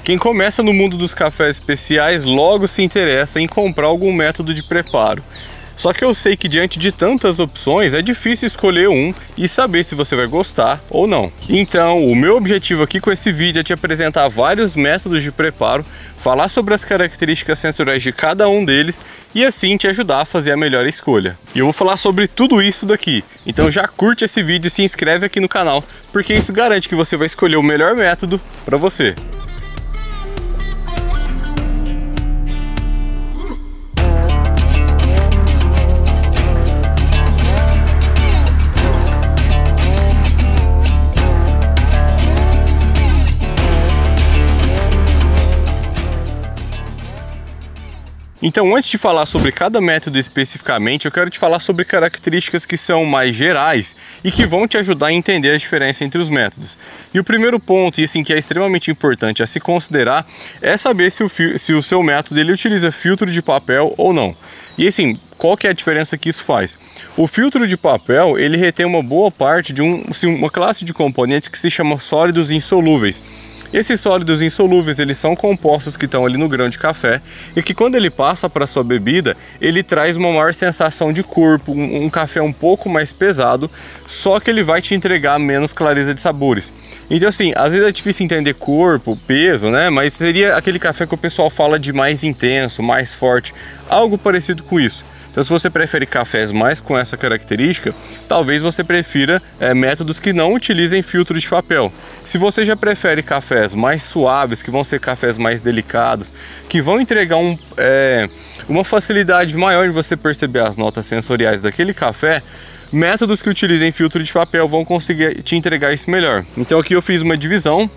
Quem começa no mundo dos cafés especiais logo se interessa em comprar algum método de preparo. Só que eu sei que diante de tantas opções é difícil escolher um e saber se você vai gostar ou não. Então, o meu objetivo aqui com esse vídeo é te apresentar vários métodos de preparo, falar sobre as características sensoriais de cada um deles e assim te ajudar a fazer a melhor escolha. E eu vou falar sobre tudo isso daqui. Então já curte esse vídeo e se inscreve aqui no canal, porque isso garante que você vai escolher o melhor método para você. Então, antes de falar sobre cada método especificamente, eu quero te falar sobre características que são mais gerais e que vão te ajudar a entender a diferença entre os métodos. E o primeiro ponto, e assim que é extremamente importante a se considerar, é saber se o seu método ele utiliza filtro de papel ou não. E assim, qual que é a diferença que isso faz? O filtro de papel, ele retém uma boa parte de uma classe de componentes que se chama sólidos insolúveis. Esses sólidos insolúveis, eles são compostos que estão ali no grão de café e que quando ele passa para a sua bebida, ele traz uma maior sensação de corpo, um café um pouco mais pesado, só que ele vai te entregar menos clareza de sabores. Então assim, às vezes é difícil entender corpo, peso, né? Mas seria aquele café que o pessoal fala de mais intenso, mais forte, algo parecido com isso. Então, se você prefere cafés mais com essa característica, talvez você prefira métodos que não utilizem filtro de papel. Se você já prefere cafés mais suaves, que vão ser cafés mais delicados, que vão entregar uma facilidade maior de você perceber as notas sensoriais daquele café, métodos que utilizem filtro de papel vão conseguir te entregar isso melhor. Então aqui eu fiz uma divisão.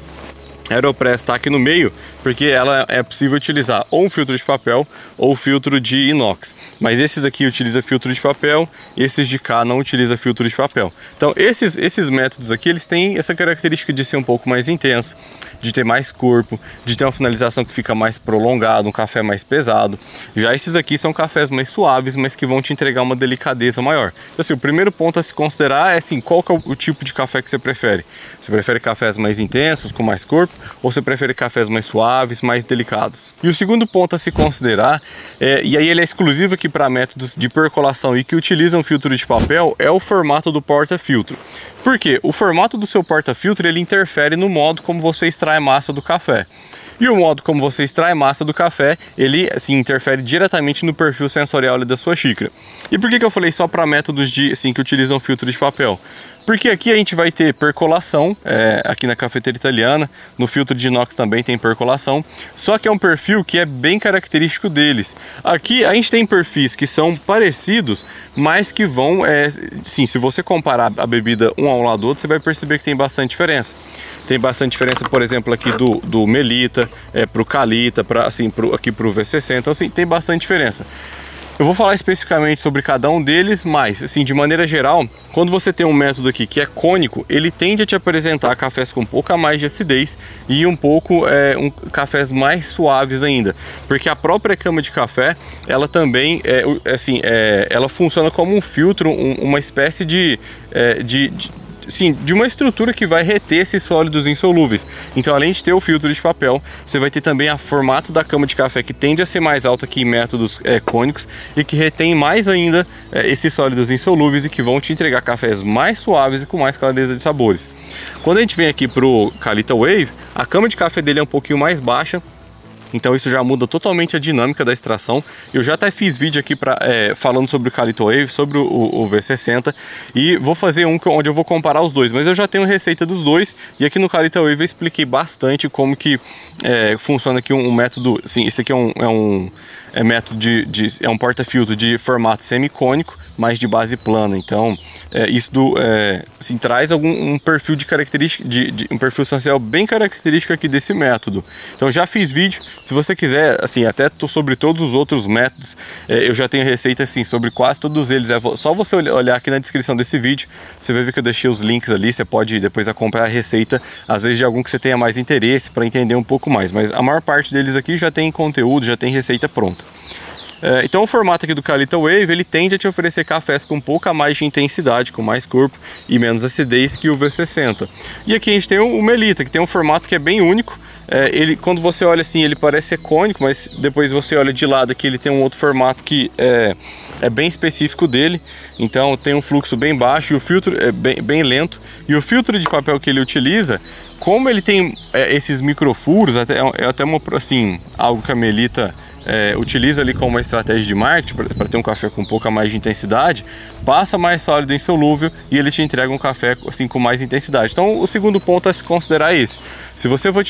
A Aeropress está aqui no meio, porque ela é possível utilizar ou um filtro de papel ou filtro de inox. Mas esses aqui utilizam filtro de papel, esses de cá não utilizam filtro de papel. Então esses métodos aqui, eles têm essa característica de ser um pouco mais intenso, de ter mais corpo, de ter uma finalização que fica mais prolongada, um café mais pesado. Já esses aqui são cafés mais suaves, mas que vão te entregar uma delicadeza maior. Então assim, o primeiro ponto a se considerar é assim, qual que é o tipo de café que você prefere? Você prefere cafés mais intensos, com mais corpo? Ou você prefere cafés mais suaves, mais delicados? E o segundo ponto a se considerar, e aí ele é exclusivo aqui para métodos de percolação e que utilizam filtro de papel, é o formato do porta-filtro. Por quê? O formato do seu porta-filtro ele interfere no modo como você extrai a massa do café. E o modo como você extrai a massa do café, ele assim, interfere diretamente no perfil sensorial da sua xícara. E por que eu falei só para métodos que utilizam filtro de papel? Porque aqui a gente vai ter percolação, aqui na cafeteira italiana, no filtro de inox também tem percolação, só que é um perfil que é bem característico deles. Aqui a gente tem perfis que são parecidos, mas que vão, sim, se você comparar a bebida um ao lado do outro, você vai perceber que tem bastante diferença. Tem bastante diferença, por exemplo, aqui do Melita, para o Calita, aqui para o V60, então assim, tem bastante diferença. Eu vou falar especificamente sobre cada um deles, mas assim, de maneira geral, quando você tem um método aqui que é cônico, ele tende a te apresentar cafés com um pouco a mais de acidez e um pouco cafés mais suaves ainda, porque a própria cama de café, ela também ela funciona como um filtro, uma espécie de uma estrutura que vai reter esses sólidos insolúveis. Então, além de ter o filtro de papel, você vai ter também o formato da cama de café, que tende a ser mais alta que em métodos cônicos e que retém mais ainda esses sólidos insolúveis e que vão te entregar cafés mais suaves e com mais clareza de sabores. Quando a gente vem aqui para o Calita Wave, a cama de café dele é um pouquinho mais baixa, então isso já muda totalmente a dinâmica da extração. Eu já até fiz vídeo aqui falando sobre o Calita Wave, sobre o V60, e vou fazer onde eu vou comparar os dois, mas eu já tenho receita dos dois, e aqui no Calita Wave eu expliquei bastante como que funciona aqui um método. Sim, esse aqui é método é um porta-filtro de formato semicônico, mas de base plana. Então isso traz um perfil de característica, um perfil sensorial bem característico aqui desse método. Então já fiz vídeo, se você quiser, assim, até sobre todos os outros métodos, eu já tenho receita assim sobre quase todos eles. É só você olhar aqui na descrição desse vídeo, você vai ver que eu deixei os links ali, você pode depois acompanhar a receita, às vezes de algum que você tenha mais interesse para entender um pouco mais, mas a maior parte deles aqui já tem conteúdo, já tem receita pronta. Então o formato aqui do Calita Wave, ele tende a te oferecer cafés com um pouco a mais de intensidade, com mais corpo e menos acidez que o V60. E aqui a gente tem o Melita, que tem um formato que é bem único, ele, quando você olha assim, ele parece ser cônico, mas depois você olha de lado aqui, ele tem um outro formato que é bem específico dele. Então tem um fluxo bem baixo e o filtro é bem lento. E o filtro de papel que ele utiliza, como ele tem esses microfuros, é até assim, algo que a Melita utiliza ali como uma estratégia de marketing para ter um café com um pouco mais de intensidade, passa mais sólido em solúvel e ele te entrega um café assim com mais intensidade. Então o segundo ponto a se considerar é esse. Se você for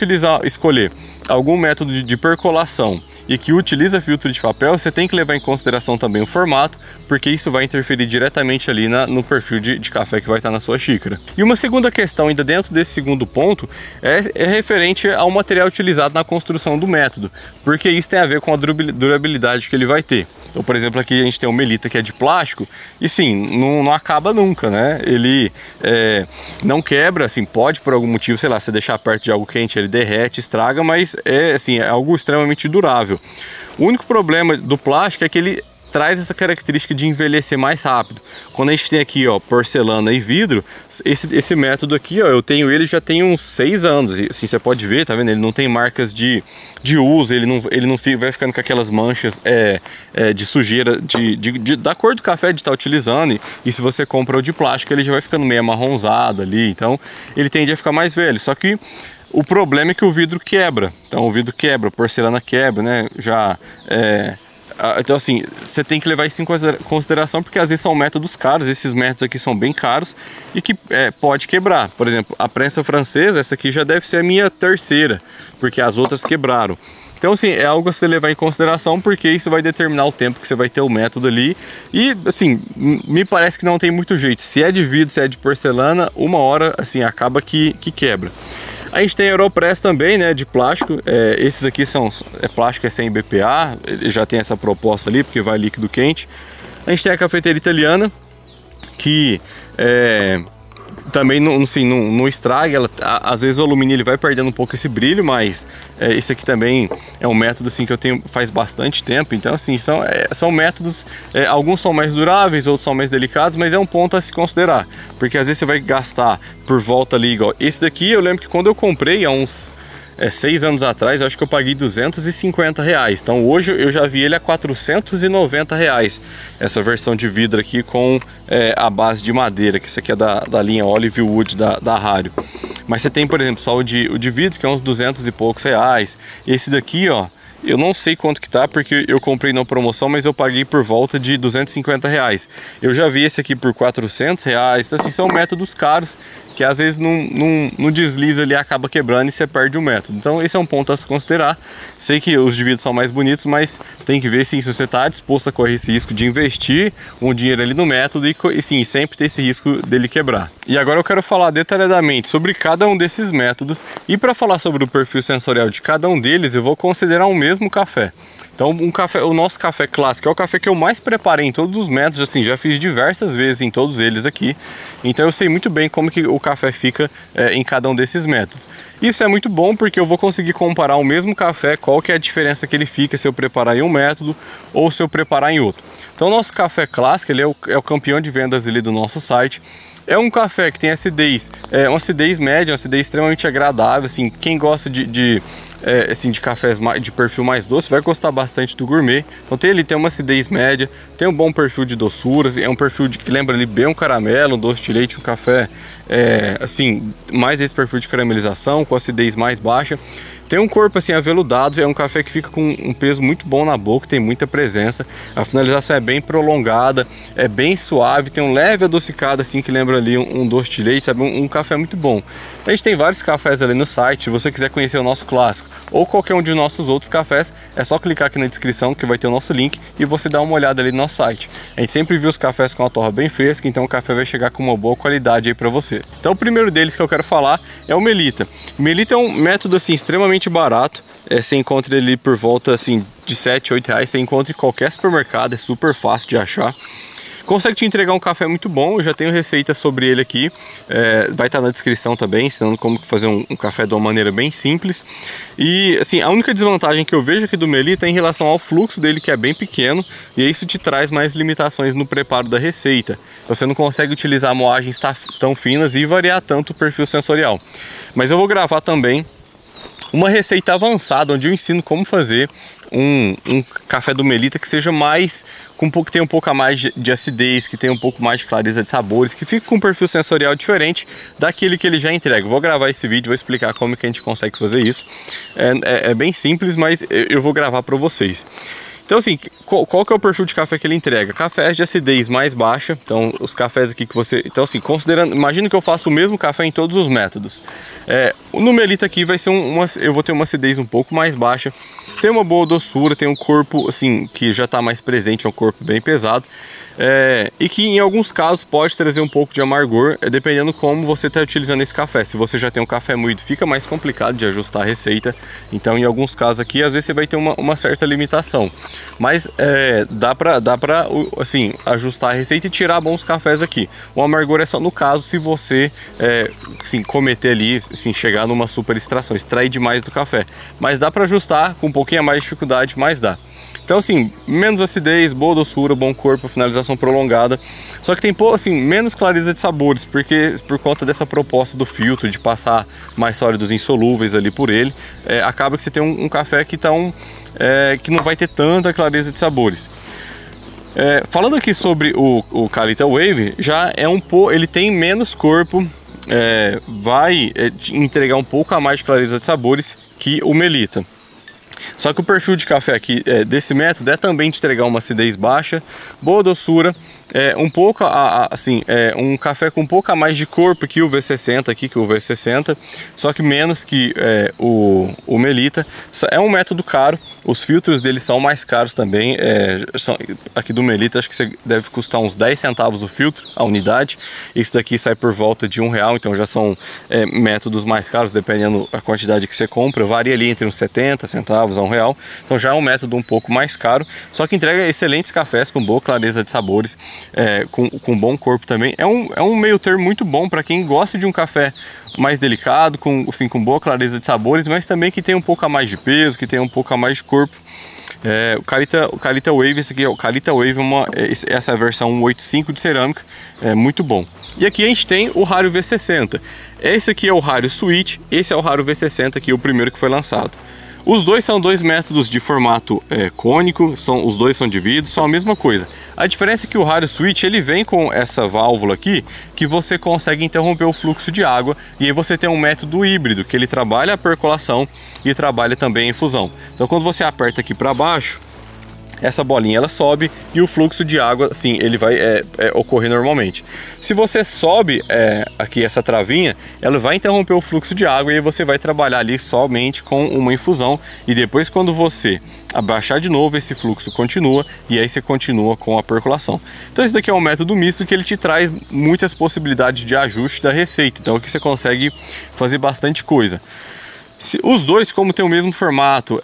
escolher algum método de percolação e que utiliza filtro de papel, você tem que levar em consideração também o formato, porque isso vai interferir diretamente ali no perfil de café que vai estar na sua xícara. E uma segunda questão ainda dentro desse segundo ponto é referente ao material utilizado na construção do método, porque isso tem a ver com a durabilidade que ele vai ter. Então, por exemplo, aqui a gente tem o Melita, que é de plástico, e sim, não acaba nunca, né? Ele não quebra, assim, pode por algum motivo, sei lá, se deixar perto de algo quente, ele derrete, estraga, mas é algo extremamente durável. O único problema do plástico é que ele traz essa característica de envelhecer mais rápido. Quando a gente tem aqui, ó, porcelana e vidro, esse método aqui, ó, eu tenho ele já tem uns 6 anos, e assim, você pode ver, tá vendo? Ele não tem marcas de uso, ele não vai ficando com aquelas manchas de sujeira da cor do café de estar utilizando, e se você compra o de plástico, ele já vai ficando meio amarronzado ali, então ele tende a ficar mais velho. Só que o problema é que o vidro quebra, então o vidro quebra, a porcelana quebra, né? Então assim, você tem que levar isso em consideração, porque às vezes são métodos caros, esses métodos aqui são bem caros e que pode quebrar. Por exemplo, a prensa francesa, essa aqui já deve ser a minha terceira, porque as outras quebraram. Então assim, é algo a se levar em consideração, porque isso vai determinar o tempo que você vai ter o método ali. E assim, me parece que não tem muito jeito, se é de vidro, se é de porcelana, uma hora assim, acaba que quebra. A gente tem a Aeropress também, né, de plástico. Esses aqui plástico, é 100 BPA, já tem essa proposta ali, porque vai líquido quente. A gente tem a cafeteira italiana, que também não estraga. Às vezes o alumínio ele vai perdendo um pouco esse brilho, mas esse aqui também é um método assim, que eu tenho faz bastante tempo. Então assim, são métodos, alguns são mais duráveis, outros são mais delicados, mas é um ponto a se considerar, porque às vezes você vai gastar por volta ali, igual esse daqui. Eu lembro que quando eu comprei há uns 6 anos atrás, eu acho que eu paguei R$250. Então hoje eu já vi ele a R$490, essa versão de vidro aqui com a base de madeira, que esse aqui é da linha Olive Wood da Hario. Mas você tem, por exemplo, só o de vidro, que é uns 200 e poucos reais. Esse daqui, ó, eu não sei quanto que tá, porque eu comprei na promoção, mas eu paguei por volta de R$250. Eu já vi esse aqui por R$400. Então assim, são métodos caros, que às vezes não desliza ali, acaba quebrando e você perde o método. Então esse é um ponto a se considerar. Sei que os de vidro são mais bonitos, mas tem que ver sim, se você está disposto a correr esse risco de investir um dinheiro ali no método e sim, sempre ter esse risco dele quebrar. E agora eu quero falar detalhadamente sobre cada um desses métodos, e para falar sobre o perfil sensorial de cada um deles, eu vou considerar um mesmo café. Então o nosso café clássico é o café que eu mais preparei em todos os métodos, assim, já fiz diversas vezes em todos eles aqui. Então eu sei muito bem como que o café fica em cada um desses métodos. Isso é muito bom, porque eu vou conseguir comparar o mesmo café, qual que é a diferença que ele fica se eu preparar em um método ou se eu preparar em outro. Então o nosso café clássico, ele é o campeão de vendas ali do nosso site. É um café que tem acidez, uma acidez média, uma acidez extremamente agradável. Assim, quem gosta de cafés de perfil mais doce vai gostar bastante do gourmet. Então ele tem uma acidez média, tem um bom perfil de doçuras, é um perfil que lembra ali bem um caramelo, um doce de leite, um café assim, mais esse perfil de caramelização, com acidez mais baixa. Tem um corpo assim aveludado, é um café que fica com um peso muito bom na boca, tem muita presença. A finalização é bem prolongada, é bem suave, tem um leve adocicado assim que lembra ali um doce de leite, sabe? Um café muito bom. A gente tem vários cafés ali no site. Se você quiser conhecer o nosso clássico ou qualquer um de nossos outros cafés, é só clicar aqui na descrição que vai ter o nosso link e você dá uma olhada ali no nosso site. A gente sempre viu os cafés com a torra bem fresca, então o café vai chegar com uma boa qualidade aí para você. Então o primeiro deles que eu quero falar é o Melita. O Melita é um método assim extremamente barato. Você encontra ele por volta assim de 7, 8 reais. Você encontra em qualquer supermercado, é super fácil de achar. Consegue te entregar um café muito bom. Eu já tenho receitas sobre ele aqui, vai estar na descrição também, ensinando como fazer um café de uma maneira bem simples. E assim, a única desvantagem que eu vejo aqui do Melita é em relação ao fluxo dele, que é bem pequeno, e isso te traz mais limitações no preparo da receita. Você não consegue utilizar moagens tão finas e variar tanto o perfil sensorial. Mas eu vou gravar também uma receita avançada onde eu ensino como fazer um café do Melita que seja mais, que tenha um pouco a mais de acidez, que tenha um pouco mais de clareza de sabores, que fique com um perfil sensorial diferente daquele que ele já entrega. Vou gravar esse vídeo, vou explicar como que a gente consegue fazer isso. É bem simples, mas eu vou gravar para vocês. Então assim, qual que é o perfil de café que ele entrega? Cafés de acidez mais baixa, então os cafés aqui que você... Então assim, considerando, imagina que eu faço o mesmo café em todos os métodos. No Melita aqui vai ser eu vou ter uma acidez um pouco mais baixa, tem uma boa doçura, tem um corpo assim, que já está mais presente, é um corpo bem pesado. E que em alguns casos pode trazer um pouco de amargor, dependendo como você está utilizando esse café. Se você já tem um café moído, fica mais complicado de ajustar a receita. Então em alguns casos aqui, às vezes você vai ter uma certa limitação. Mas dá pra assim, ajustar a receita e tirar bons cafés aqui. O amargor é só no caso se você assim, cometer ali, assim, chegar numa super extração, extrair demais do café. Mas dá para ajustar com um pouquinho mais de dificuldade, mas dá. Então assim, menos acidez, boa doçura, bom corpo, finalização prolongada. Só que tem assim, menos clareza de sabores, porque por conta dessa proposta do filtro, de passar mais sólidos insolúveis ali por ele, acaba que você tem um café que que não vai ter tanta clareza de sabores. Falando aqui sobre o Kalita Wave, já ele tem menos corpo, vai entregar um pouco a mais de clareza de sabores que o Melita. Só que o perfil de café aqui desse método é também de entregar uma acidez baixa, boa doçura, um pouco assim, um café com um pouco a mais de corpo que o V60 aqui, que o V60, só que menos que o Melita. É um método caro, os filtros dele são mais caros também, aqui do Melita acho que você deve custar uns 10 centavos o filtro, a unidade. Esse daqui sai por volta de R$1, então já são métodos mais caros, dependendo da quantidade que você compra, varia ali entre uns 70 centavos a R$1, então já é um método um pouco mais caro, só que entrega excelentes cafés com boa clareza de sabores, com bom corpo também. É um meio termo muito bom para quem gosta de um café mais delicado, com boa clareza de sabores, mas também que tem um pouco a mais de peso, que tem um pouco a mais de corpo. O Kalita Wave, esse aqui é o Kalita Wave, essa é a versão 185 de cerâmica, é muito bom. E aqui a gente tem o Hario V60. Esse aqui é o Hario Switch, esse é o Hario V60, que é o primeiro que foi lançado. Os dois são dois métodos de formato cônico, os dois são de vidro, são a mesma coisa. A diferença é que o Hario Switch ele vem com essa válvula aqui, que você consegue interromper o fluxo de água, e aí você tem um método híbrido, que ele trabalha a percolação e trabalha também a infusão. Então quando você aperta aqui para baixo, essa bolinha ela sobe e o fluxo de água, sim, ele vai ocorrer normalmente. Se você sobe aqui essa travinha, ela vai interromper o fluxo de água e aí você vai trabalhar ali somente com uma infusão, e depois quando você abaixar de novo, esse fluxo continua e aí você continua com a percolação. Então esse daqui é um método misto que ele te traz muitas possibilidades de ajuste da receita, então aqui você consegue fazer bastante coisa. Os dois, como tem o mesmo formato,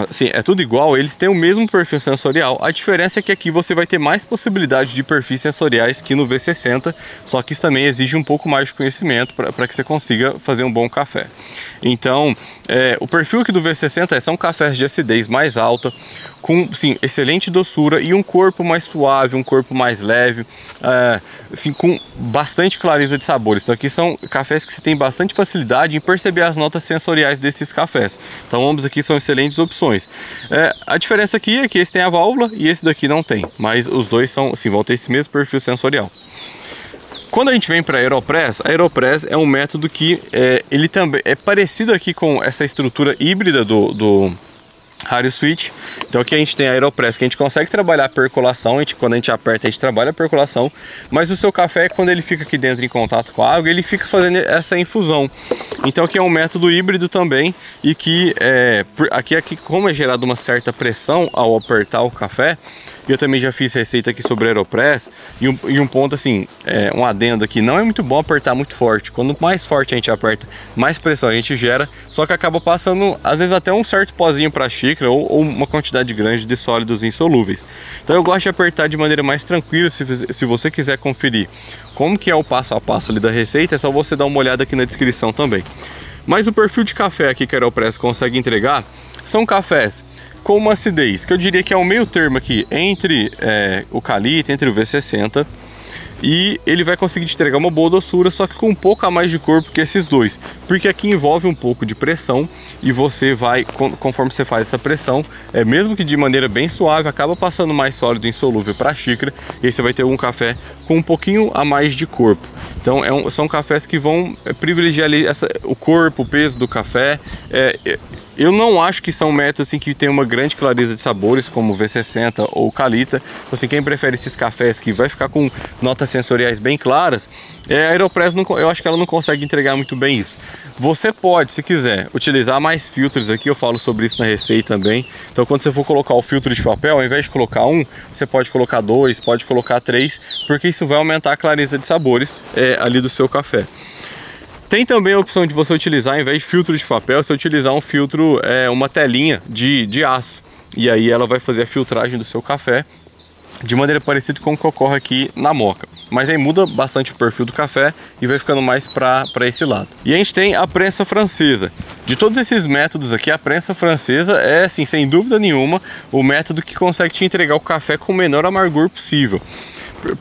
assim, é tudo igual, eles têm o mesmo perfil sensorial. A diferença é que aqui você vai ter mais possibilidade de perfis sensoriais que no V60, só que isso também exige um pouco mais de conhecimento para que você consiga fazer um bom café. Então, o perfil aqui do V60 são cafés de acidez mais alta, com sim, excelente doçura e um corpo mais suave, um corpo mais leve, assim, com bastante clareza de sabores. Então aqui são cafés que você tem bastante facilidade em perceber as notas sensoriais desses cafés. Então ambos aqui são excelentes opções. A diferença aqui é que esse tem a válvula e esse daqui não tem, mas os dois são, assim, vão ter esse mesmo perfil sensorial. Quando a gente vem para a Aeropress é um método que ele também é parecido aqui com essa estrutura híbrida do Hario Switch. Então aqui a gente tem a Aeropress, que a gente consegue trabalhar a percolação, quando a gente aperta a gente trabalha a percolação, mas o seu café, quando ele fica aqui dentro em contato com a água, ele fica fazendo essa infusão. Então aqui é um método híbrido também, e que aqui como é gerada uma certa pressão ao apertar o café, eu também já fiz receita aqui sobre Aeropress, e um ponto assim, um adendo aqui, não é muito bom apertar muito forte. Quanto mais forte a gente aperta, mais pressão a gente gera, só que acaba passando às vezes até um certo pozinho para a xícara ou uma quantidade grande de sólidos insolúveis. Então eu gosto de apertar de maneira mais tranquila. Se você quiser conferir como que é o passo a passo ali da receita, é só você dar uma olhada aqui na descrição também. Mas o perfil de café aqui que a Aeropress consegue entregar são cafés com uma acidez, que eu diria que é um meio termo aqui entre o Kalita, entre o V60, e ele vai conseguir te entregar uma boa doçura, só que com um pouco a mais de corpo que esses dois, porque aqui envolve um pouco de pressão e você vai, conforme você faz essa pressão, mesmo que de maneira bem suave, acaba passando mais sólido insolúvel para a xícara, e aí você vai ter um café com um pouquinho a mais de corpo. Então são cafés que vão privilegiar ali o corpo, o peso do café. Eu não acho que são métodos assim, que tem uma grande clareza de sabores, como o V60 ou o Kalita. Então, assim, quem prefere esses cafés que vai ficar com notas sensoriais bem claras, a Aeropress eu acho que ela não consegue entregar muito bem isso. Você pode, se quiser, utilizar mais filtros aqui, eu falo sobre isso na receita também. Então, quando você for colocar o filtro de papel, ao invés de colocar um, você pode colocar dois, pode colocar três, porque isso vai aumentar a clareza de sabores ali do seu café. Tem também a opção de você utilizar, ao invés de filtro de papel, você utilizar um filtro, uma telinha de aço. E aí ela vai fazer a filtragem do seu café de maneira parecida com o que ocorre aqui na moca. Mas aí muda bastante o perfil do café e vai ficando mais para esse lado. E a gente tem a prensa francesa. De todos esses métodos aqui, a prensa francesa é, assim, sem dúvida nenhuma, o método que consegue te entregar o café com o menor amargor possível.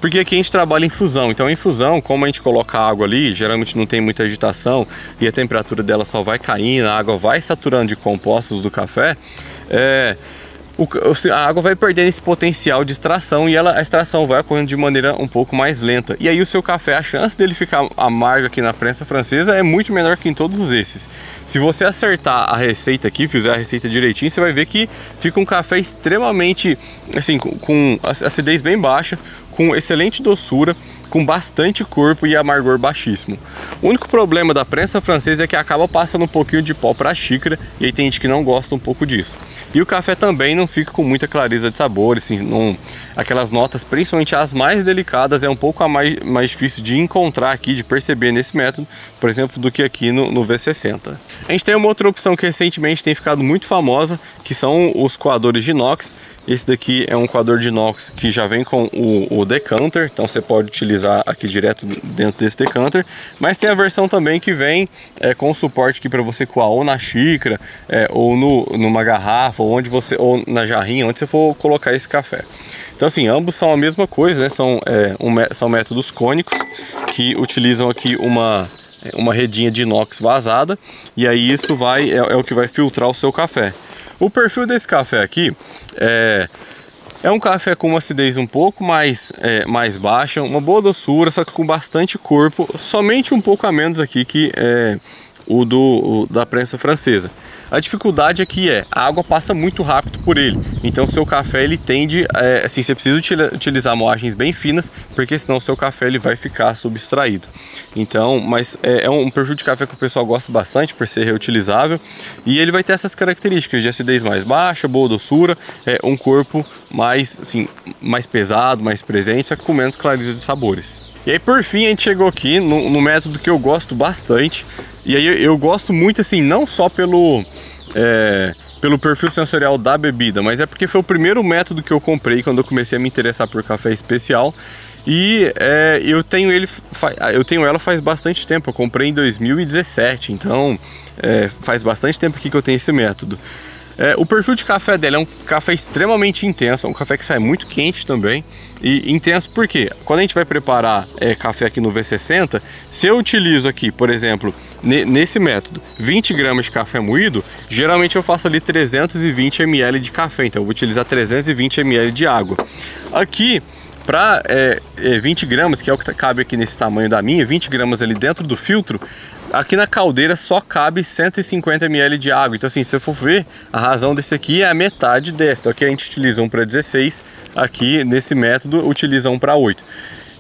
Porque aqui a gente trabalha em infusão, então em infusão, como a gente coloca a água ali, geralmente não tem muita agitação e a temperatura dela só vai caindo, a água vai saturando de compostos do café, a água vai perdendo esse potencial de extração e a extração vai ocorrendo de maneira um pouco mais lenta. E aí o seu café, a chance dele ficar amargo aqui na prensa francesa é muito menor que em todos esses. Se você acertar a receita aqui, fizer a receita direitinho, você vai ver que fica um café extremamente, assim, com acidez bem baixa, com excelente doçura, com bastante corpo e amargor baixíssimo. O único problema da prensa francesa é que acaba passando um pouquinho de pó para a xícara, e aí tem gente que não gosta um pouco disso. E o café também não fica com muita clareza de sabor, assim, aquelas notas, principalmente as mais delicadas, é um pouco mais difícil de encontrar aqui, de perceber nesse método, por exemplo, do que aqui no V60. A gente tem uma outra opção que recentemente tem ficado muito famosa, que são os coadores de inox. Esse daqui é um coador de inox que já vem com o decanter, então você pode utilizar aqui direto dentro desse decanter, mas tem a versão também que vem com o suporte aqui para você coar ou na xícara, ou numa garrafa, ou na jarrinha, onde você for colocar esse café. Então, assim, ambos são a mesma coisa, né? São métodos cônicos que utilizam aqui uma redinha de inox vazada, e aí isso é o que vai filtrar o seu café. O perfil desse café aqui é um café com uma acidez um pouco mais baixa, uma boa doçura, só que com bastante corpo, somente um pouco a menos aqui que o da prensa francesa. A dificuldade aqui a água passa muito rápido por ele, então seu café ele tende, assim, você precisa utilizar moagens bem finas, porque senão o seu café ele vai ficar subtraído. Então, mas é um perfil de café que o pessoal gosta bastante por ser reutilizável, e ele vai ter essas características de acidez mais baixa, boa doçura, um corpo mais pesado, mais presente, só que com menos clareza de sabores. E aí, por fim, a gente chegou aqui no método que eu gosto bastante. E aí eu gosto muito, assim, não só pelo perfil sensorial da bebida, mas é porque foi o primeiro método que eu comprei quando eu comecei a me interessar por café especial. E eu tenho ela faz bastante tempo, eu comprei em 2017, então faz bastante tempo aqui que eu tenho esse método. O perfil de café dela é um café extremamente intenso, é um café que sai muito quente também. E intenso porque quando a gente vai preparar café aqui no V60, se eu utilizo aqui, por exemplo, nesse método, 20 gramas de café moído, geralmente eu faço ali 320 ml de café, então eu vou utilizar 320 ml de água. Aqui, para 20 gramas, que é o que cabe aqui nesse tamanho da minha, 20 gramas ali dentro do filtro, aqui na caldeira só cabe 150 ml de água. Então, assim, se você for ver, a razão desse aqui é a metade desse. Então aqui a gente utiliza um para 16, aqui nesse método utiliza um para 8.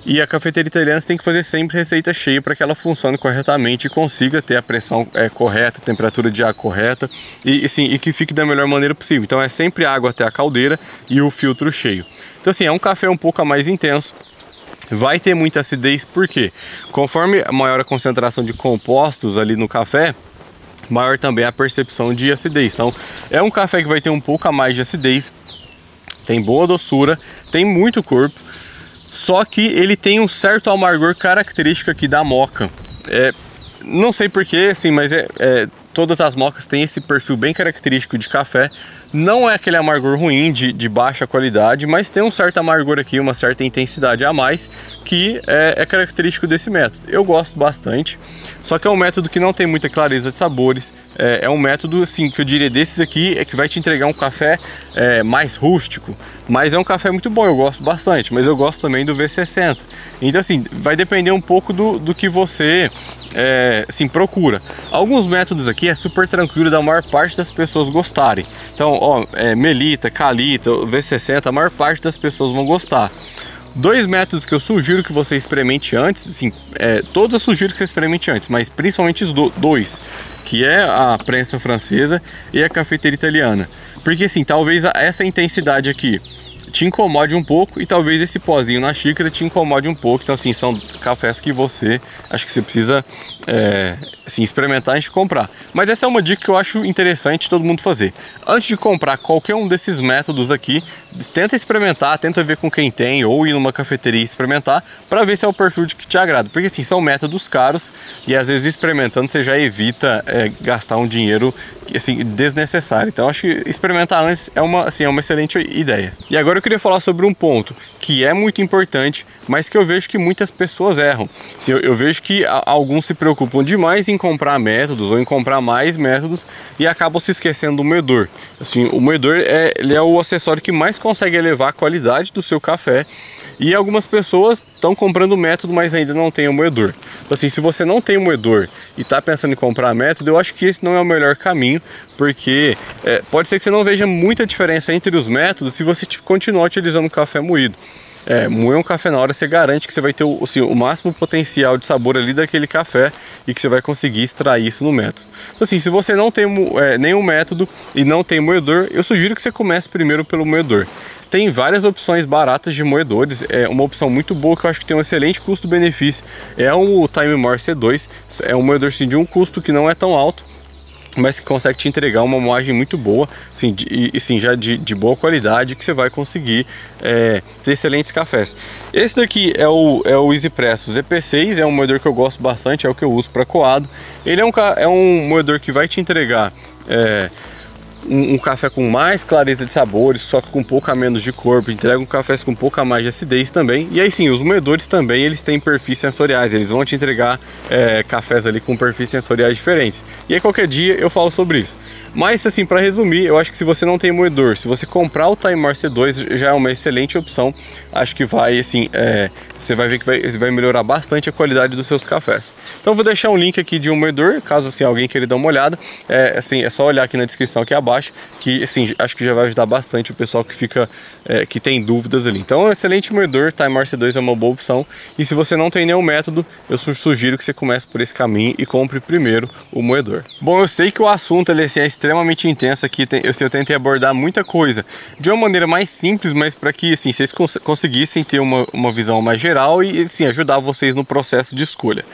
E a cafeteira italiana você tem que fazer sempre receita cheia para que ela funcione corretamente e consiga ter a pressão correta, a temperatura de água correta e que fique da melhor maneira possível. Então é sempre água até a caldeira e o filtro cheio. Então, assim, é um café um pouco mais intenso. Vai ter muita acidez, porque conforme maior a concentração de compostos ali no café, maior também a percepção de acidez. Então é um café que vai ter um pouco a mais de acidez, tem boa doçura, tem muito corpo, só que ele tem um certo amargor característico aqui da moca. Não sei porquê, assim, mas todas as mocas têm esse perfil bem característico de café. Não é aquele amargor ruim de baixa qualidade, mas tem um certo amargor aqui, uma certa intensidade a mais, que é característico desse método. Eu gosto bastante, só que é um método que não tem muita clareza de sabores. É um método, assim, que eu diria desses aqui, que vai te entregar um café mais rústico, mas é um café muito bom, eu gosto bastante, mas eu gosto também do V60. Então, assim, vai depender um pouco do que você assim, procura. Alguns métodos aqui é super tranquilo da maior parte das pessoas gostarem. Então, ó, Melita, Calita, V60, a maior parte das pessoas vão gostar. Dois métodos que eu sugiro que você experimente antes, assim, todos eu sugiro que você experimente antes, mas principalmente os dois, que é a prensa francesa e a cafeteria italiana. Porque assim, talvez essa intensidade aqui te incomode um pouco e talvez esse pozinho na xícara te incomode um pouco. Então assim, são cafés que acho que você precisa assim, experimentar antes de comprar. Mas essa é uma dica que eu acho interessante todo mundo fazer. Antes de comprar qualquer um desses métodos aqui, tenta experimentar, tenta ver com quem tem, ou ir numa cafeteria e experimentar, para ver se é o perfil que te agrada. Porque assim, são métodos caros e às vezes experimentando você já evita gastar um dinheiro assim, desnecessário. Então acho que experimentar antes é uma excelente ideia. E agora eu queria falar sobre um ponto que é muito importante, mas que eu vejo que muitas pessoas erram. Assim, eu vejo que alguns se preocupam demais em comprar métodos ou em comprar mais métodos e acabam se esquecendo do moedor. Assim, o moedor ele é o acessório que mais consegue elevar a qualidade do seu café, e algumas pessoas estão comprando o método, mas ainda não tem o moedor. Então assim, se você não tem o moedor e está pensando em comprar método, eu acho que esse não é o melhor caminho, porque pode ser que você não veja muita diferença entre os métodos se você continuar utilizando o café moído. Moer um café na hora, você garante que você vai ter o máximo potencial de sabor ali daquele café e que você vai conseguir extrair isso no método. Então assim, se você não tem nenhum método e não tem moedor, eu sugiro que você comece primeiro pelo moedor. Tem várias opções baratas de moedores. Uma opção muito boa que eu acho que tem um excelente custo-benefício é o Time More C2. É um moedor assim, de um custo que não é tão alto, mas que consegue te entregar uma moagem muito boa, assim, já de boa qualidade, que você vai conseguir ter excelentes cafés. Esse daqui é o EasyPresso ZP6, é um moedor que eu gosto bastante, é o que eu uso para coado. Ele é um moedor que vai te entregar um café com mais clareza de sabores, só que com um pouco a menos de corpo, entrega um café com um pouco a mais de acidez também. E aí sim, os moedores também, eles têm perfis sensoriais, eles vão te entregar cafés ali com perfis sensoriais diferentes. E aí qualquer dia eu falo sobre isso. Mas assim, para resumir, eu acho que se você não tem moedor, se você comprar o Time More C2 já é uma excelente opção. Acho que vai, assim, você vai ver que vai melhorar bastante a qualidade dos seus cafés. Então eu vou deixar um link aqui de um moedor, caso assim, alguém queira dar uma olhada. Assim, é só olhar aqui na descrição aqui abaixo, que assim, acho que já vai ajudar bastante o pessoal que que tem dúvidas ali. Então, excelente moedor, Time More C2 é uma boa opção. E se você não tem nenhum método, eu sugiro que você comece por esse caminho e compre primeiro o moedor. Bom, eu sei que o assunto ele, assim, é extremamente intenso aqui, eu tentei abordar muita coisa de uma maneira mais simples, mas para que assim, vocês conseguissem ter uma visão mais geral e assim, ajudar vocês no processo de escolha.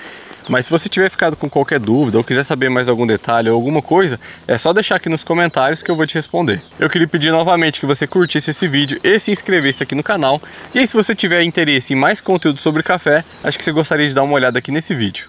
Mas se você tiver ficado com qualquer dúvida ou quiser saber mais algum detalhe ou alguma coisa, é só deixar aqui nos comentários que eu vou te responder. Eu queria pedir novamente que você curtisse esse vídeo e se inscrevesse aqui no canal. E aí, se você tiver interesse em mais conteúdo sobre café, acho que você gostaria de dar uma olhada aqui nesse vídeo.